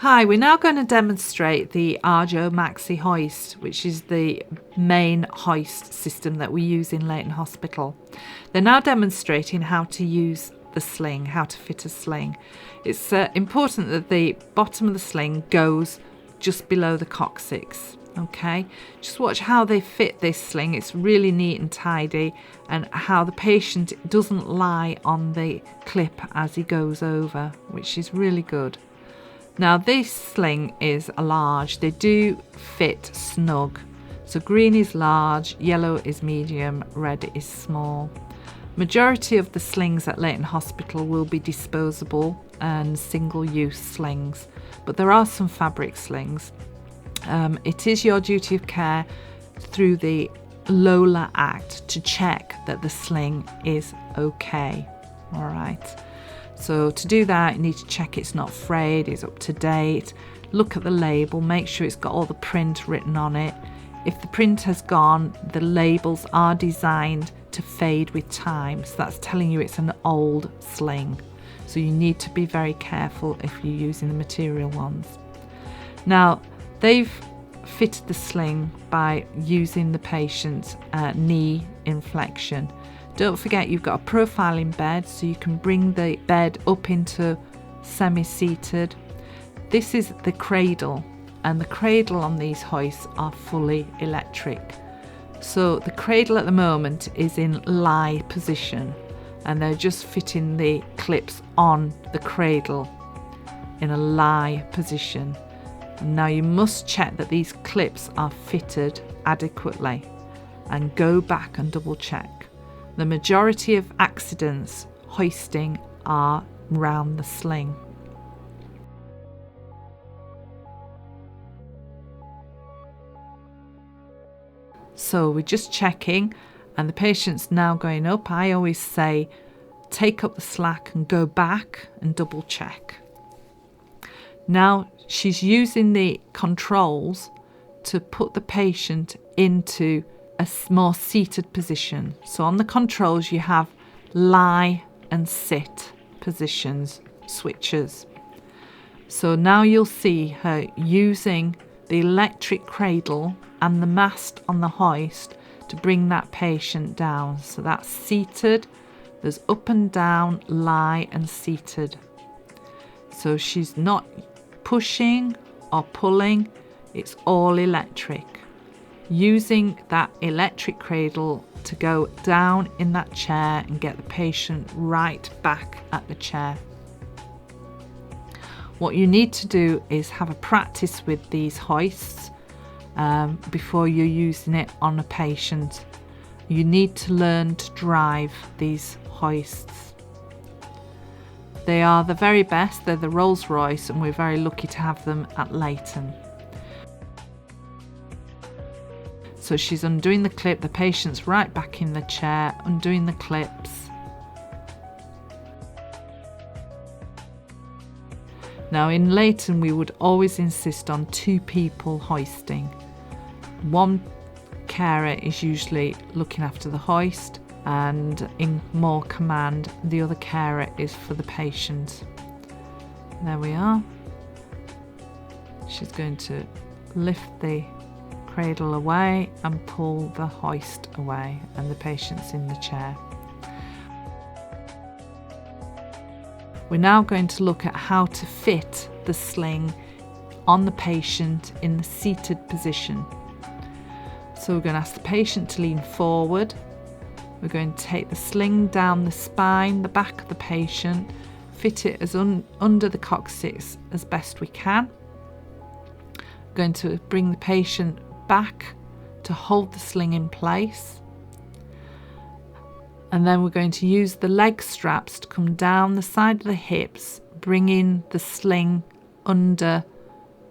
Hi, we're now going to demonstrate the Arjo Maxi Hoist, which is the main hoist system that we use in Leighton Hospital. They're now demonstrating how to use the sling, how to fit a sling. It's important that the bottom of the sling goes just below the coccyx. Okay, just watch how they fit this sling. It's really neat and tidy, and how the patient doesn't lie on the clip as he goes over, which is really good. Now this sling is a large, they do fit snug. So green is large, yellow is medium, red is small. Majority of the slings at Leighton Hospital will be disposable and single-use slings, but there are some fabric slings. It is your duty of care through the Lola Act to check that the sling is okay. All right. So to do that, you need to check it's not frayed, it's up to date. Look at the label, make sure it's got all the print written on it. If the print has gone, the labels are designed to fade with time. So that's telling you it's an old sling. So you need to be very careful if you're using the material ones. Now, they've fitted the sling by using the patient's knee inflection. Don't forget you've got a profiling bed, so you can bring the bed up into semi-seated. This is the cradle, and the cradle on these hoists are fully electric. So the cradle at the moment is in lie position, and they're just fitting the clips on the cradle in a lie position. And now you must check that these clips are fitted adequately, and go back and double check. The majority of accidents hoisting are round the sling. So we're just checking, and the patient's now going up. I always say take up the slack and go back and double check. Now she's using the controls to put the patient into a more seated position. So on the controls you have lie and sit positions, switches. So now you'll see her using the electric cradle and the mast on the hoist to bring that patient down. So that's seated, there's up and down, lie and seated. So she's not pushing or pulling, it's all electric. Using that electric cradle to go down in that chair and get the patient right back at the chair. What you need to do is have a practice with these hoists before you're using it on a patient. You need to learn to drive these hoists. They are the very best, they're the Rolls-Royce, and we're very lucky to have them at Leighton. So she's undoing the clip, the patient's right back in the chair, undoing the clips. Now in Leighton we would always insist on 2 people hoisting. One carer is usually looking after the hoist, and in more command the other carer is for the patient. There we are. She's going to lift the cradle away and pull the hoist away, and the patient's in the chair. We're now going to look at how to fit the sling on the patient in the seated position. So we're going to ask the patient to lean forward. We're going to take the sling down the spine, the back of the patient, fit it as under the coccyx as best we can. We're going to bring the patient back to hold the sling in place, and then we're going to use the leg straps to come down the side of the hips, bringing the sling under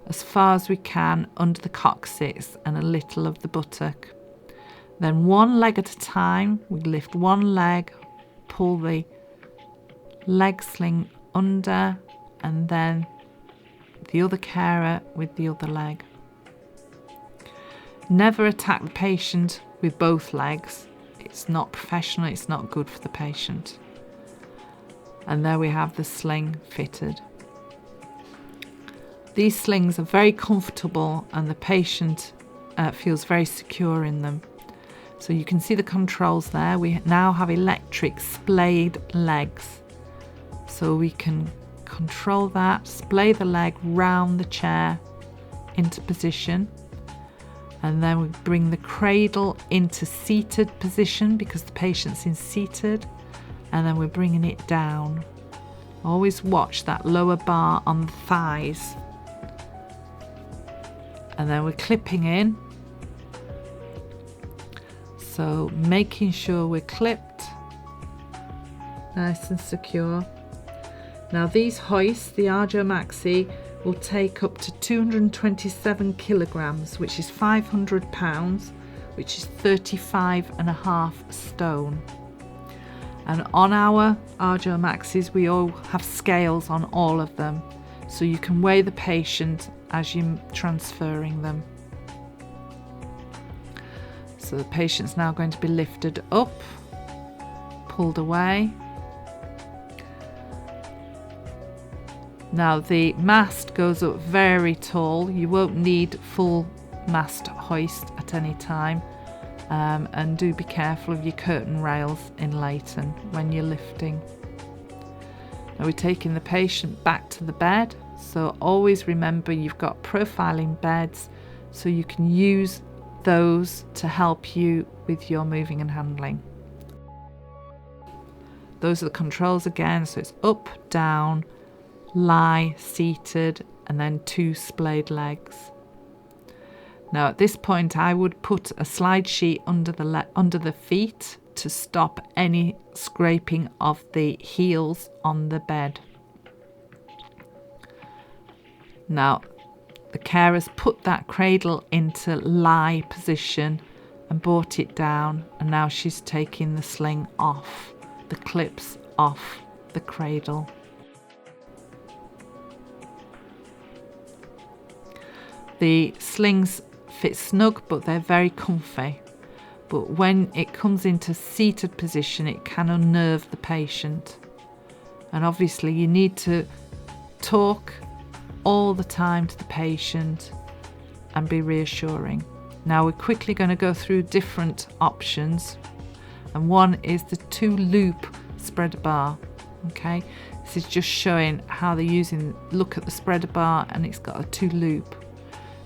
as far as we can under the coccyx and a little of the buttock. Then one leg at a time, we lift one leg, pull the leg sling under, and then the other carer with the other leg. Never attack the patient with both legs. It's not professional, it's not good for the patient. And there we have the sling fitted. These slings are very comfortable and the patient feels very secure in them. So you can see the controls there. We now have electric splayed legs. So we can control that, splay the leg round the chair into position. And then we bring the cradle into seated position because the patient's in seated. And then we're bringing it down. Always watch that lower bar on the thighs. And then we're clipping in. So making sure we're clipped nice and secure. Now these hoists, the Arjo Maxi, will take up to 227 kilograms, which is 500 pounds, which is 35.5 stone. And on our Arjo Maxis, we all have scales on all of them, so you can weigh the patient as you're transferring them. So the patient's now going to be lifted up, pulled away. Now the mast goes up very tall. You won't need full mast hoist at any time. And do be careful of your curtain rails in Leighton when you're lifting. Now we're taking the patient back to the bed. So always remember you've got profiling beds, so you can use those to help you with your moving and handling. Those are the controls again. So it's up, down, lie, seated, and then 2 splayed legs. Now at this point I would put a slide sheet under the feet to stop any scraping of the heels on the bed. Now the carers put that cradle into lie position and brought it down, and now she's taking the sling off, the clips off the cradle. The slings fit snug, but they're very comfy. But when it comes into seated position, it can unnerve the patient. And obviously you need to talk all the time to the patient and be reassuring. Now we're quickly going to go through different options. And one is the 2-loop spreader bar. Okay, this is just showing how they're using, look at the spreader bar, and it's got a 2-loop.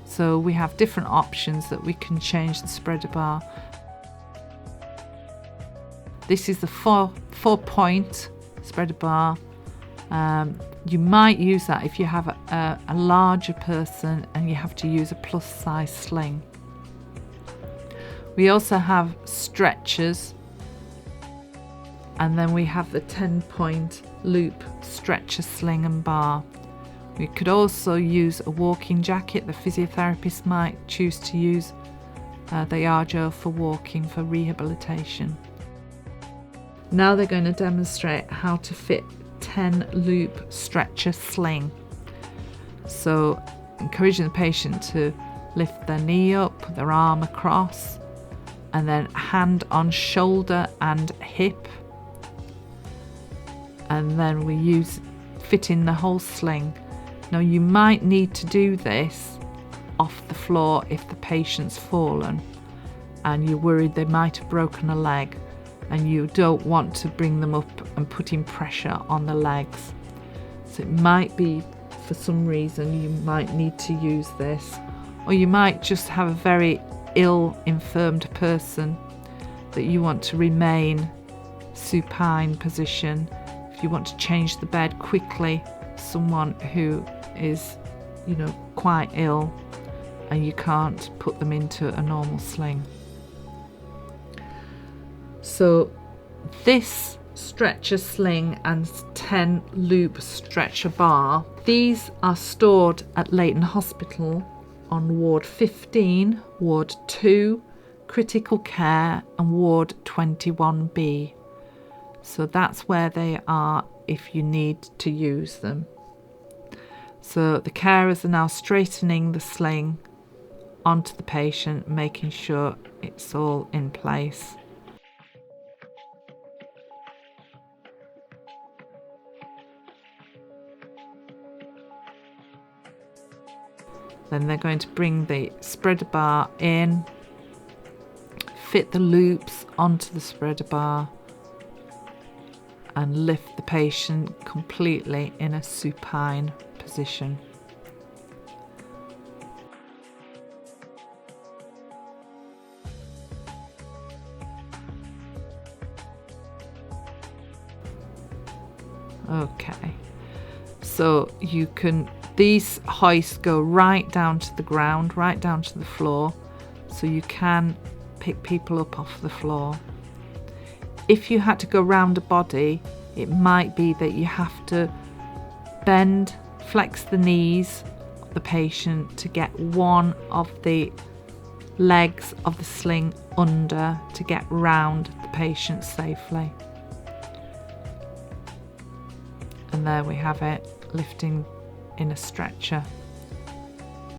So we have different options that we can change the spreader bar. This is the 4-point spreader bar. You might use that if you have a larger person and you have to use a plus size sling. We also have stretchers, and then we have the 10-point loop stretcher sling and bar. We could also use a walking jacket. The physiotherapist might choose to use the Arjo for walking, for rehabilitation. Now they're going to demonstrate how to fit 10-loop stretcher sling. So encouraging the patient to lift their knee up, put their arm across, and then hand on shoulder and hip. And then we fit in the whole sling. Now you might need to do this off the floor if the patient's fallen and you're worried they might have broken a leg, and you don't want to bring them up and putting pressure on the legs. So it might be, for some reason, you might need to use this, or you might just have a very ill, infirmed person that you want to remain supine position. If you want to change the bed quickly, someone who is, quite ill, and you can't put them into a normal sling. So this stretcher sling and 10-loop stretcher bar, these are stored at Leighton Hospital on Ward 15, Ward 2, Critical Care, and Ward 21B. So that's where they are if you need to use them. So the carers are now straightening the sling onto the patient, making sure it's all in place. Then they're going to bring the spreader bar in, fit the loops onto the spreader bar, and lift the patient completely in a supine position. Okay, so these hoists go right down to the ground, right down to the floor, so you can pick people up off the floor. If you had to go round a body, it might be that you have to bend, flex the knees of the patient to get one of the legs of the sling under to get round the patient safely. And there we have it, lifting in a stretcher.